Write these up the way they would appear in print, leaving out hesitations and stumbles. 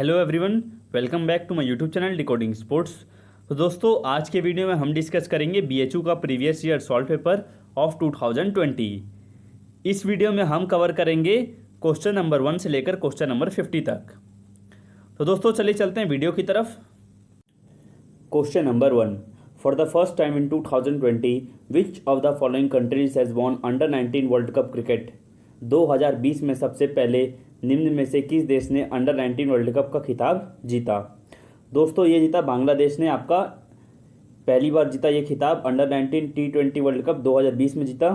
Hello everyone, welcome back to my YouTube channel decoding sports. तो दोस्तों, आज के वीडियो में हम डिस्कस करेंगे बीएचयू का previous year solve paper of 2020। इस वीडियो में हम कवर करेंगे क्वेश्चन नंबर 1 से लेकर क्वेश्चन नंबर 50 तक। तो दोस्तों चलिए चलते हैं वीडियो की तरफ। Question number 1, for the first time in 2020 which of the following countries has won under 19 world cup cricket. 2020 में सबसे पहले निम्न में से किस देश ने अंडर 19 वर्ल्ड कप का खिताब जीता। दोस्तों ये जीता बांग्लादेश ने, आपका पहली बार जीता ये खिताब। अंडर 19 T20 वर्ल्ड कप 2020 में जीता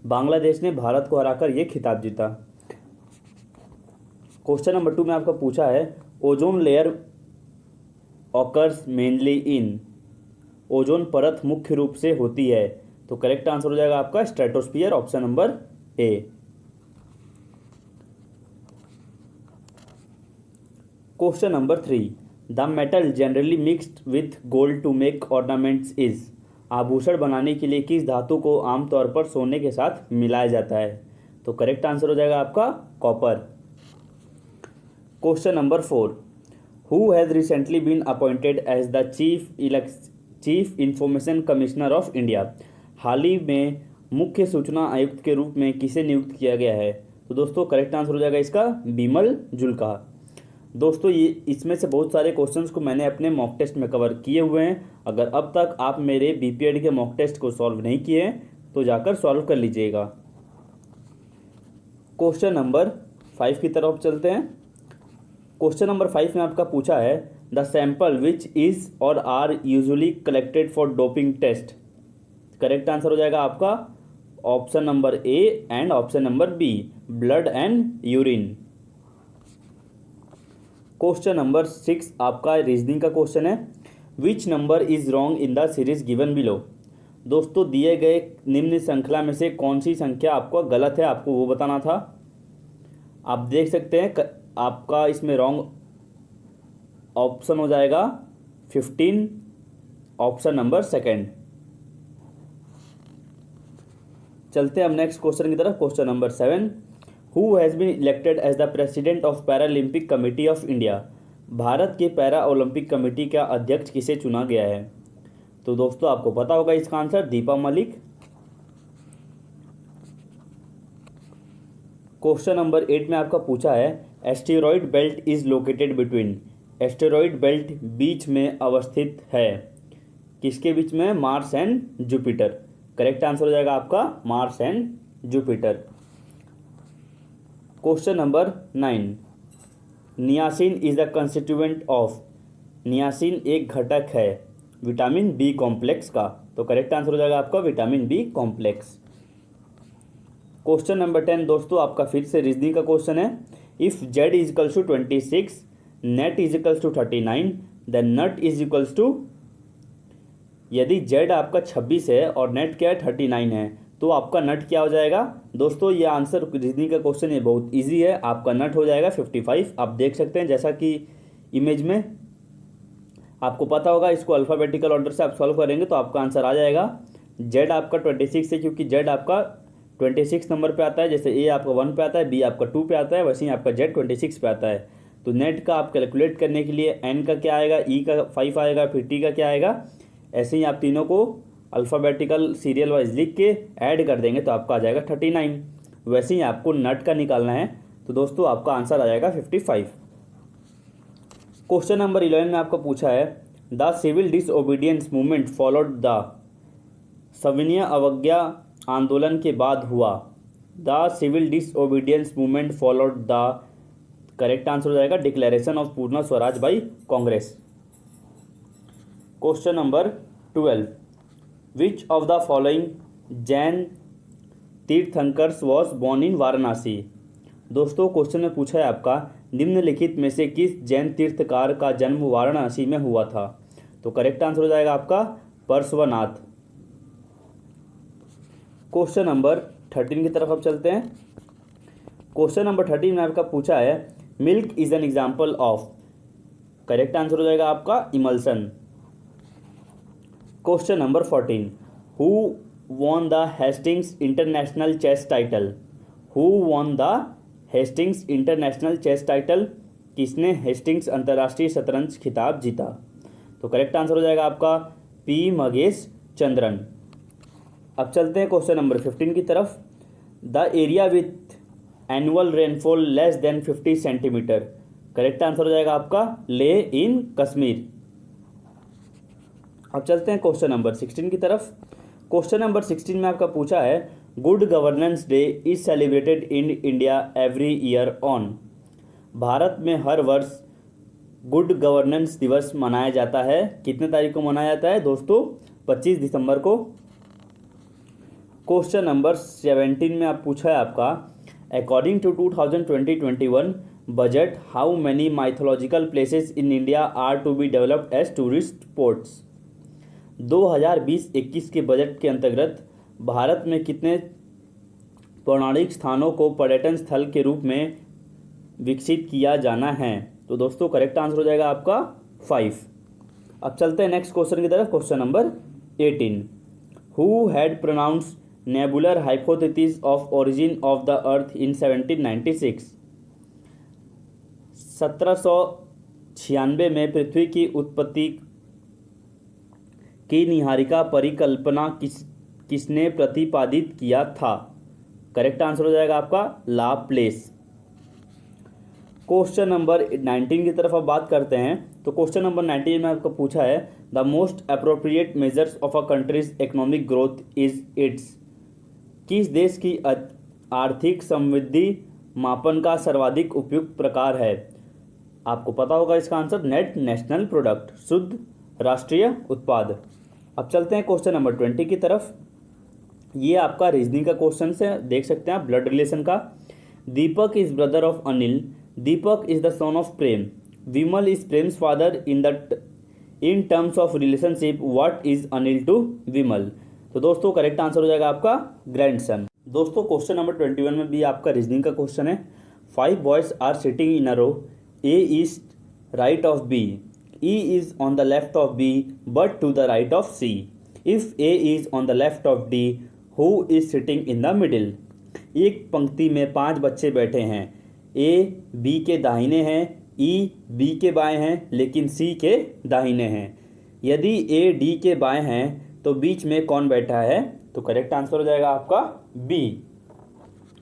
बांग्लादेश ने, भारत को हराकर ये खिताब जीता। क्वेश्चन नंबर 2 में आपका पूछा है ओजोन लेयर ऑकर्स मेनली इन। ओजोन परत मुख्य रूप से होती है, तो करेक्ट आंसर हो जाएगा आपका stratosphere, option number A. Question number 3, the metal generally mixed with gold to make ornaments is. आभूषण बनाने के लिए किस धातु को आमतौर पर सोने के साथ मिलाया जाता है, तो करेक्ट आंसर हो जाएगा आपका copper. Question number 4, who has recently been appointed as the chief information commissioner of India. हाल ही में मुख्य सूचना आयुक्त के रूप में किसे नियुक्त किया गया है, तो दोस्तों करेक्ट आंसर हो जाएगा इसका बिमल जुल्का। दोस्तों ये इसमें से बहुत सारे क्वेश्चंस को मैंने अपने मॉक टेस्ट में कवर किए हुए हैं। अगर अब तक आप मेरे बीपीएड के मॉक टेस्ट को सॉल्व नहीं किए हैं तो जाकर सॉल्व कर लीजिएगा। क्वेश्चन नंबर 5 की तरफ चलते हैं। क्वेश्चन नंबर 5 में आपका पूछा है the sample which is or are usually collected for doping test. Correct answer हो जाएगा आपका option number A and option number B, blood and urine. Question number 6 आपका रीजनिंग का क्वेश्चन है which number is wrong in the series given below. दोस्तों दिए गए निम्न श्रृंखला में से कौन सी संख्या आपको गलत है, आपको वो बताना था। आप देख सकते हैं आपका इसमें रॉन्ग ऑप्शन हो जाएगा 15, ऑप्शन नंबर 2। चलते हैं हम नेक्स्ट क्वेश्चन की तरफ। Question number 7, who has been elected as the president of Paralympic committee of India. Bharat के पैरा ओलंपिक कमेटी का अध्यक्ष किसे चुना गया है, तो दोस्तों आपको पता होगा इसका answer Deepa Malik. Question number 8 में आपका पूछा है asteroid belt is located between. Asteroid belt बीच में अवस्थित है, किसके बीच में, Mars and Jupiter. Correct answer हो जाएगा आपका Mars and Jupiter. Question number 9, niacin is the constituent of. Niacin एक घटक है विटामिन बी कॉम्प्लेक्स का, तो करेक्ट आंसर हो जाएगा आपका vitamin B complex. Question number 10 दोस्तों आपका फिर से रीजनिंग का क्वेश्चन है if Z is equals to 26, net is equals to 39, then nut is equals to. यदि जेड आपका 26 है और नेट क्या है 39 है, तो आपका नट क्या हो जाएगा। दोस्तों ये आंसर रीजनिंग का क्वेश्चन ये बहुत इजी है। आपका नट हो जाएगा 55। आप देख सकते हैं जैसा कि इमेज में आपको पता होगा, इसको अल्फ़ाबेटिकल ऑर्डर से आप सॉल्व करेंगे तो आपका आंसर आ जाएगा। जेड आपका 26 है क्योंकि जेड आपका 26 नंबर पे आता है। जैसे ए आपका 1 पे आता है, बी आपका 2 पे आता है, वैसे ही आपका जेड 26 पे आता है। तो नेट का आप कैलकुलेट करने के लिए एन का क्या आएगा, ई का 5 आएगा, फिर टी का क्या आएगा, ऐसे ही आप तीनों को अल्फ़ाबेटिकल सीरियल वाइज लिख के ऐड कर देंगे तो आपका आ जाएगा 39। वैसे ही आपको नट का निकालना है, तो दोस्तों आपका आंसर आ जाएगा 55। क्वेश्चन नंबर 11 में आपको पूछा है the civil disobedience movement followed the. सविनय अवज्ञा आंदोलन के बाद हुआ। The civil disobedience movement followed the. Correct answer हो जाएगा declaration of Purna Swaraj by Congress. Question number 12, which of the following Jain tirthankars was born in Varanasi. दोस्तों क्वेश्चन में पूछा है आपका निम्नलिखित में से किस जैन तीर्थकार का जन्म वाराणसी में हुआ था, तो करेक्ट आंसर हो जाएगा आपका पार्श्वनाथ। क्वेश्चन नंबर 13 की तरफ अब चलते हैं। क्वेश्चन नंबर 13 में आपका पूछा है milk is an example of. Correct answer हो जाएगा आपका emulsion. Question number 14, who won the Hastings International Chess Title? Who won the Hastings International Chess Title? किसने हेस्टिंग्स अंतर्राष्ट्रीय शतरंज खिताब जीता? तो करेक्ट आंसर हो जाएगा आपका पी मगेश चंद्रन। अब चलते हैं क्वेश्चन नंबर 15 की तरफ। The area with annual rainfall less than 50 centimetre. Correct answer हो जाएगा आपका ले इन कश्मीर। अब चलते हैं क्वेश्चन नंबर 16 की तरफ। क्वेश्चन नंबर 16 में आपका पूछा है good governance day is celebrated in India every year on. Bharat में हर वर्ष गुड गवर्नेंस दिवस मनाया जाता है। कितने तारीख को मनाया जाता है दोस्तों? 25 दिसंबर को। क्वेश्चन नंबर 17 में आप पूछा है आपका according to 2020-21 budget how many mythological places in India are to be developed as tourist spots. 2020-21 के बजट के अंतर्गत भारत में कितने पौराणिक स्थानों को पर्यटन स्थल के रूप में विकसित किया जाना है? तो दोस्तों करेक्ट आंसर हो जाएगा आपका 5। अब चलते हैं नेक्स्ट क्वेश्चन की तरफ। Question number 18 who had pronounce nebular hypothesis of origin of the earth in 1796। 1796 में पृथ्वी की उत्पत्ति की निहारिका परिकल्पना किसने प्रतिपादित किया था? करेक्ट आंसर हो जाएगा आपका लाप्लेस। क्वेश्चन नंबर 19 की तरफ अब बात करते हैं। तो क्वेश्चन नंबर 19 में आपको पूछा है the most appropriate measures of a countries economic growth is it's. किस देश की आर्थिक समृद्धि मापन का सर्वाधिक उपयुक्त प्रकार है? आपको पता होगा इसका आंसर नेट नेशनल प्रोडक्ट, शुद्ध राष्ट्रीय उत्पाद। अब चलते हैं क्वेश्चन नंबर 20 की तरफ। ये आपका रीजनिंग का क्वेश्चन से देख सकते हैं आप, ब्लड रिलेशन का। Deepak is brother of Anil. Deepak is the son of Prem. Vimal is Prem's father in terms of relationship what is Anil to Vimal. तो दोस्तों करेक्ट आंसर हो जाएगा आपका ग्रैंडसन। दोस्तों क्वेश्चन नंबर 21 में भी आपका रीजनिंग का क्वेश्चन है। 5 boys are sitting in a row. A is right of B. E is on the left of B but to the right of C. If A is on the left of D, who is sitting in the middle? एक पंक्ति में 5 बच्चे बैठे हैं। A B के दाहिने हैं, E B के बाएं हैं, लेकिन C के दाहिने हैं। यदि A D के बाएं हैं तो बीच में कौन बैठा है? तो करेक्ट आंसर हो जाएगा आपका B।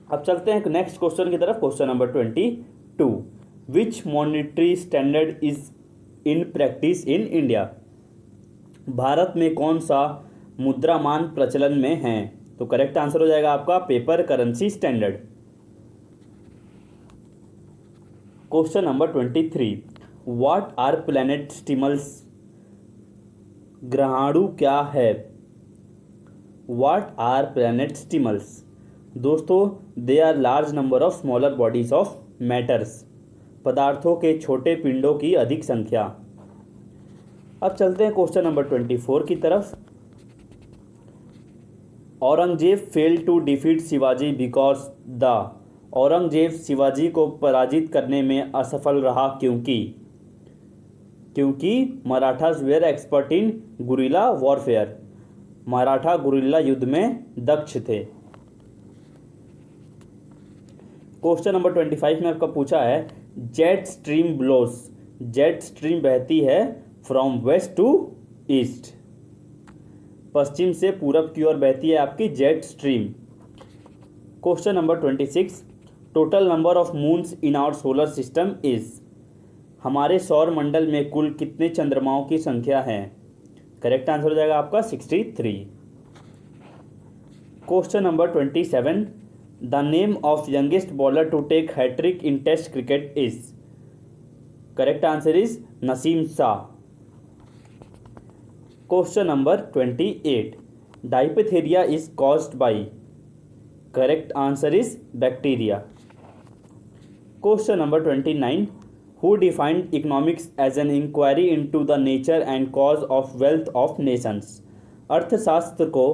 अब चलते हैं नेक्स्ट क्वेश्चन की तरफ। Question number 22 which monetary standard is in practice in India. Bharat में कौन सा मुद्रामान प्रचलन में है? तो करेक्ट आंसर हो जाएगा आपका paper currency standard. Question number 23 what are planetesimals. ग्रहाणु क्या है? What are planetesimals? दोस्तों they are large number of smaller bodies of matters. पदार्थों के छोटे पिंडों की अधिक संख्या। अब चलते हैं क्वेश्चन नंबर 24 की तरफ। Aurangzeb failed to defeat Shivaji because the. Aurangzeb Shivaji को पराजित करने में असफल रहा क्योंकि Marathas were expert in guerrilla warfare. Maratha guerrilla युद्ध में दक्ष थे। क्वेश्चन नंबर 25 में आपका पूछा है jet stream blows. Jet stream बहती है फ्रॉम वेस्ट टू ईस्ट। पश्चिम से पूरब की ओर बहती है आपकी jet stream. Question number 26 total number of moons in our solar system is. हमारे सौर मंडल में कुल कितने चंद्रमाओं की संख्या है? करेक्ट आंसर हो जाएगा आपका 63। Question number 27 the name of youngest bowler to take hat trick in test cricket is. Correct answer is Naseem Shah. Question number 28 diphtheria is caused by. Correct answer is bacteria. Question number 29 who defined economics as an inquiry into the nature and cause of wealth of nations. अर्थशास्त्र को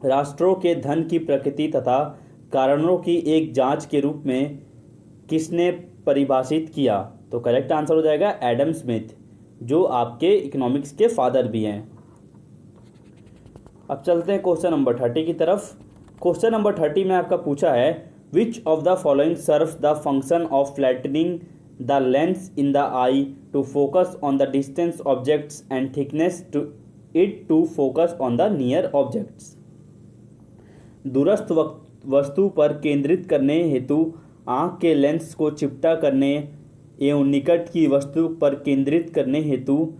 राष्ट्रों के धन की प्रकृति तथा कारणों की एक जांच के रूप में किसने परिभाषित किया? तो करेक्ट आंसर हो जाएगा एडम स्मिथ, जो आपके इकोनॉमिक्स के फादर भी हैं। अब चलते हैं क्वेश्चन नंबर 30 की तरफ। क्वेश्चन नंबर 30 में आपका पूछा है which of the following serves the function of flattening the lens in the eye to focus on the distance objects and thickness to it to focus on the near objects. दूरस्थ वस्तु पर केंद्रित करने हेतु आँख के लेंस को चिपटा करने एवं निकट की वस्तु पर केंद्रित करने हेतु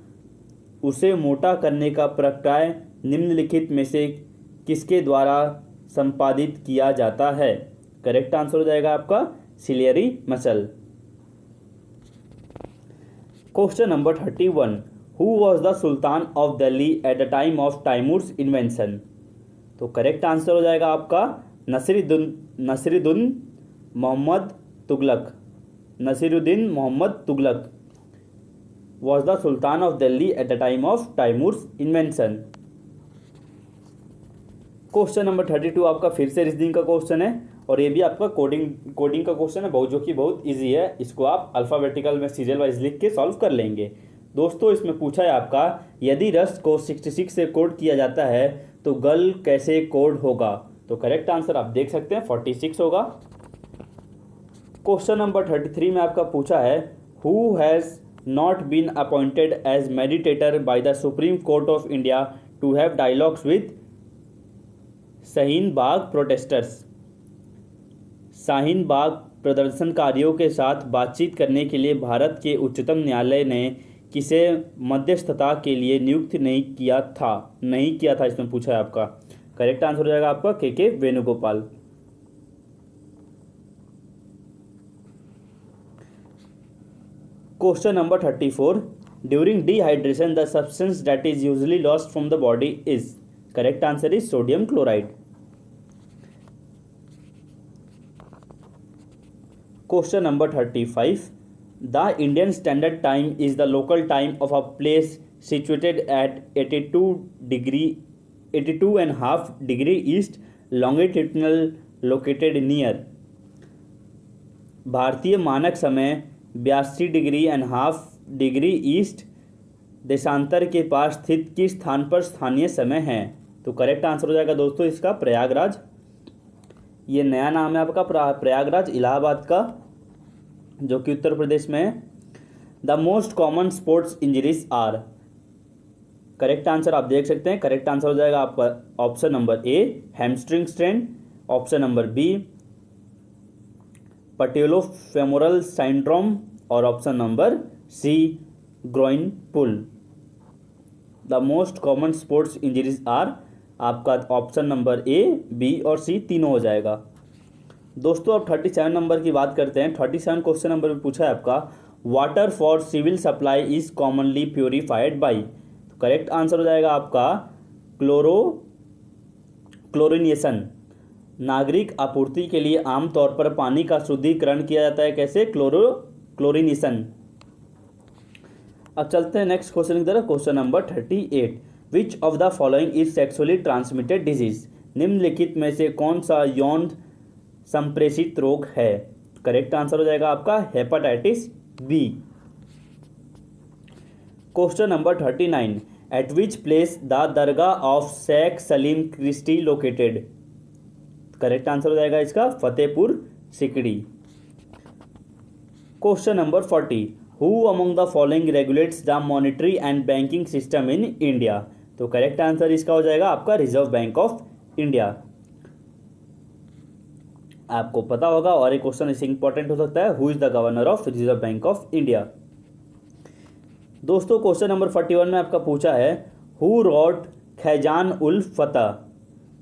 उसे मोटा करने का प्रक्रिया निम्नलिखित में से किसके द्वारा संपादित किया जाता है? करेक्ट आंसर हो जाएगा आपका ciliary muscle. Question number 31, who was the sultan of Delhi at the time of Timur's invention? तो करेक्ट आंसर हो जाएगा आपका Nasiruddin Mohammad Tughlaq. Nasiruddin Mohammad Tughlaq was the Sultan of Delhi at the time of Taimur's invention। Question number 32 आपका फिर से रीजनिंग का क्वेश्चन है और ये भी आपका कोडिंग का क्वेश्चन है, बहुत जो कि बहुत इजी है। इसको आप अल्फ़ाबेटिकल में सीरियल वाइज लिख के सॉल्व कर लेंगे। दोस्तों इसमें पूछा है आपका, यदि रस्ट को 66 से कोड किया जाता है तो गल कैसे कोड होगा? तो करेक्ट आंसर आप देख सकते हैं 46 होगा। क्वेश्चन नंबर 33 में आपका पूछा है, who has not been appointed as mediator by the Supreme Court of India to have dialogues with Shaheen Bagh protesters। Shaheen Bagh प्रदर्शनकारियों के साथ बातचीत करने के लिए भारत के उच्चतम न्यायालय ने किसे मध्यस्थता के लिए नियुक्त नहीं किया था इसमें पूछा है आपका। करेक्ट आंसर हो जाएगा आपका के Venugopal. Question number 34, during dehydration the substance that is usually lost from the body is? Correct answer is sodium chloride. Question number 35, the Indian standard time is the local time of a place situated at 82.5 degree east longitudinal located near. भारतीय मानक समय 82.5 degree east देशांतर के पास स्थित किस स्थान पर स्थानीय समय है? तो करेक्ट आंसर हो जाएगा दोस्तों इसका प्रयागराज। ये नया नाम है आपका प्रयागराज इलाहाबाद का, जो कि उत्तर प्रदेश में है। The most common sports injuries are? Correct answer आप देख सकते हैं, करेक्ट आंसर हो जाएगा आपका option number A hamstring strain, option number B patellofemoral syndrome और option number C groin pull. The most common sports injuries are आपका option number A, B और सी तीनों हो जाएगा। दोस्तों अब 37 नंबर की बात करते हैं। 37 क्वेश्चन नंबर में पूछा है आपका, water for civil supply is commonly purified by? Correct answer हो जाएगा आपका क्लोरिनेशन। नागरिक आपूर्ति के लिए आमतौर पर पानी का शुद्धिकरण किया जाता है कैसे? क्लोरिनेशन। अब चलते हैं नेक्स्ट क्वेश्चन की तरफ। Question number 38, which of the following is sexually transmitted disease? निम्नलिखित में से कौन सा यौन संप्रेषित रोग है? करेक्ट आंसर हो जाएगा आपका hepatitis B. Question number 39, at which place the dargah of Sheikh Salim Chishti located? Correct answer हो जाएगा इसका Fatehpur Sikri. Question number 40, who among the following regulates the monetary and banking system in India? तो करेक्ट आंसर इसका हो जाएगा आपका रिजर्व बैंक ऑफ इंडिया। आपको पता होगा और एक क्वेश्चन इसे इंपॉर्टेंट हो सकता है, who is the governor of reserve bank of India? दोस्तों क्वेश्चन नंबर 41 में आपका पूछा है, हु रॉट खैजान उल फतह?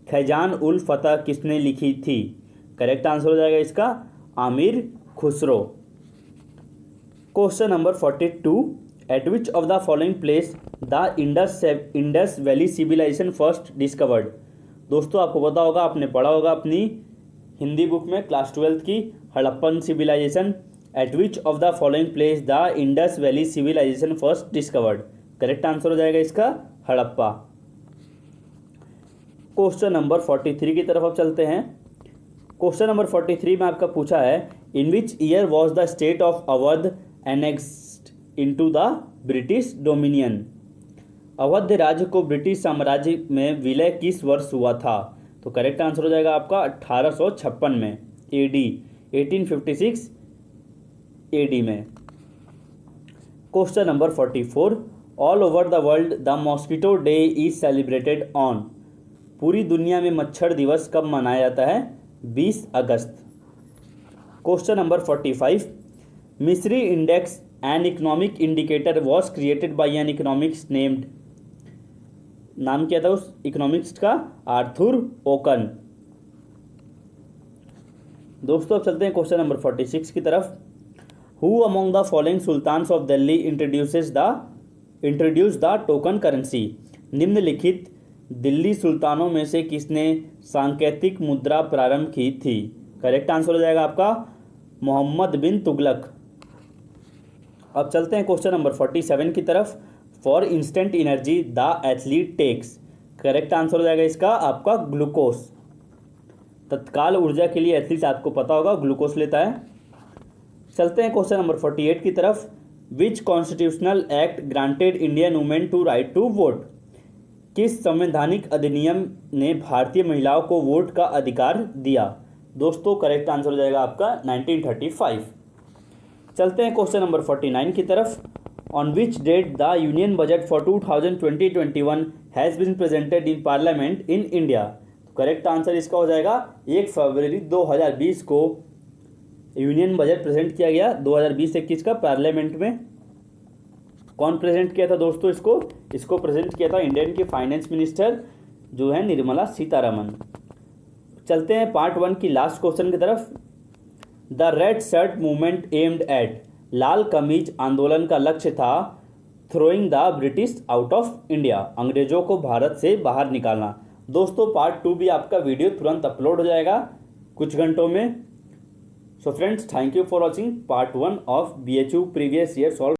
खैजान उल फतह किसने लिखी थी? करेक्ट आंसर हो जाएगा इसका Amir Khusro. Question number 42, at which of the following place the Indus valley civilization first discovered? दोस्तों आपको पता होगा, आपने पढ़ा होगा अपनी हिंदी बुक में क्लास 12 की Harappan civilization. At which of the following place the Indus valley civilization first discovered? Correct answer हो जाएगा इसका हड़प्पा। क्वेश्चन नंबर 43 की तरफ अब चलते हैं। क्वेश्चन नंबर 43 में आपका पूछा है, in which year was the state of Awadh annexed into the British dominion? Awadh राज्य को ब्रिटिश साम्राज्य में विलय किस वर्ष हुआ था? तो करेक्ट आंसर हो जाएगा आपका 1856 में, एडी 1856 एडी में। Question number 44, all over the world the mosquito day is celebrated on. पूरी दुनिया में मच्छर दिवस कब मनाया जाता है? 20 अगस्त। Question number 45, misery index an economic indicator was created by an economics named. नाम क्या था उस इकोनॉमिक्स का? Arthur Okun. दोस्तों अब चलते हैं क्वेश्चन नंबर 46 की तरफ। Who among the following sultans of Delhi introduce the token currency. निम्नलिखित दिल्ली सुल्तानों में से किसने सांकेतिक मुद्रा प्रारंभ की थी? करेक्ट आंसर हो जाएगा आपका मोहम्मद बिन तुगलक। अब चलते हैं क्वेश्चन नंबर 47 की तरफ। For instant energy the athlete takes. Correct answer हो जाएगा इसका आपका ग्लूकोज। तत्काल ऊर्जा के लिए एथलीट, आपको पता होगा, ग्लूकोज लेता है। चलते हैं क्वेश्चन नंबर 48 की तरफ। Which constitutional act granted Indian women to right to vote. किस संवैधानिक अधिनियम ने भारतीय महिलाओं को वोट का अधिकार दिया? दोस्तों करेक्ट आंसर हो जाएगा आपका 1935। चलते हैं क्वेश्चन नंबर 49 की तरफ। On which date the union budget for 2020-21 has been presented in parliament in India. Correct answer इसका हो जाएगा 1 फरवरी 2020 को यूनियन बजट प्रेजेंट किया गया। 2020-21 का पार्लियामेंट में कौन प्रेजेंट किया था दोस्तों? इसको प्रेजेंट किया था इंडियन की फाइनेंस मिनिस्टर जो है निर्मला सीतारमन। चलते हैं पार्ट 1 की लास्ट क्वेश्चन की तरफ। The red shirt movement aimed at. लाल कमीज आंदोलन का लक्ष्य था throwing the British out of India. अंग्रेजों को भारत से बाहर निकालना। दोस्तों पार्ट 2 भी आपका वीडियो तुरंत अपलोड हो जाएगा कुछ घंटों में। So friends, thank you for watching part 1 of BHU previous year solve